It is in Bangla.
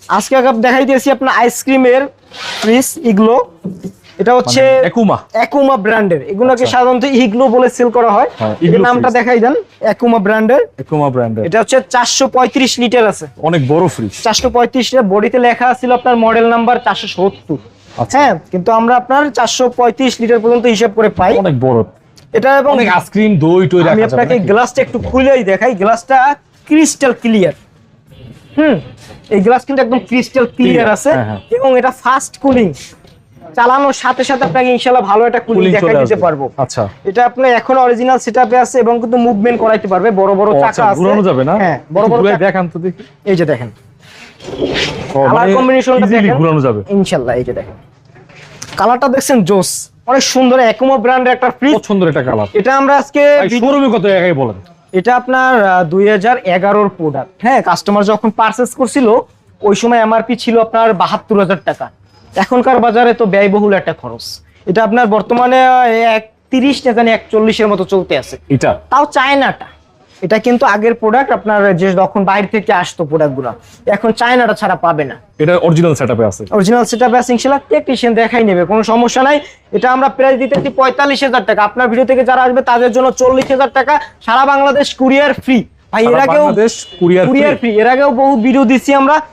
আজকে দেখাইতেছি আপনার আইসক্রিমের ফ্রিজ ইগলো। এটা হচ্ছে একুমা ব্র্যান্ডের, এগুলোকে সাধারণত ইগলো বলে সেল করা হয়। এর নামটা দেখাই দেন, একুমা ব্র্যান্ডের। এটা হচ্ছে 435 লিটার আছে, অনেক বড় ফ্রিজ। 435 লিটার, বডিতে লেখা ছিল আপনার মডেল নাম্বার 470। হ্যাঁ, কিন্তু আমরা আপনার 435 লিটার পর্যন্ত হিসাব করে পাই। অনেক বড় এটা, এবং অনেক আইসক্রিম দই টই রাখা যাবে। আমি আপনাকে গ্লাসটা একটু খুলেই দেখাই, গ্লাসটা ক্রিস্টাল ক্লিয়ার। এই গ্লাস কিন্তু একদম ক্রিস্টাল ক্লিয়ার আছে, এবং এটা ফাস্ট কুলিং, চালানোর সাথে সাথে আপনাকে ইনশাআল্লাহ ভালো একটা কুলিং দেখাই দিতে পারবো। আচ্ছা, এটা আপনি এখন অরিজিনাল সেটআপে আছে, এবং কিন্তু মুভমেন্ট করাইতে পারবে। বড় বড় চাকা আছে, ঘোরানো যাবে না? হ্যাঁ, বড় বড় দেখান তো দেখি। এই যে দেখেন কালার কম্বিনেশনটা দেখেন, ঘোরানো যাবে ইনশাআল্লাহ। এই যে দেখেন কালারটা দেখছেন, জোস, অনেক সুন্দর। একুমা ব্র্যান্ডের একটা ফ্রিজ, সুন্দর একটা কালার। এটা আমরা আজকে শোরুমে কত টাকায় বলেন? এটা আপনার 2011 প্রোডাক্ট। হ্যাঁ, কাস্টমার যখন পারচেজ করছিল ওই সময় এমআরপি ছিল আপনার 72,000 টাকা। এখনকার বাজারে তো ব্যয়বহুল একটা খরচ। এটা আপনার বর্তমানে 30 না জানি 41 মতো চলতে আছে। এটা তাও চায়নাটা, এটা কিন্তু আগের প্রোডাক্ট, আপনার যে যখন বাইরে থেকে আসতো প্রোডাক্টগুলো, এখন চায়নাটা ছাড়া পাবে না। এটা অরিজিনাল সেটআপে আছে, অরিজিনাল সেটআপে আছে ইনশাআল্লাহ। টেকনিশিয়ান দেখাই নেবে, কোনো সমস্যা নাই। এটা আমরা প্রাইস দিতেছি 45,000 টাকা। আপনার ভিডিও থেকে যারা আসবে তাদের জন্য 40,000 টাকা, সারা বাংলাদেশ কুরিয়ার ফ্রি। ভাই, এর আগেও কুরিয়ার ফ্রি, এর আগেও বহু ভিডিও দিছি আমরা।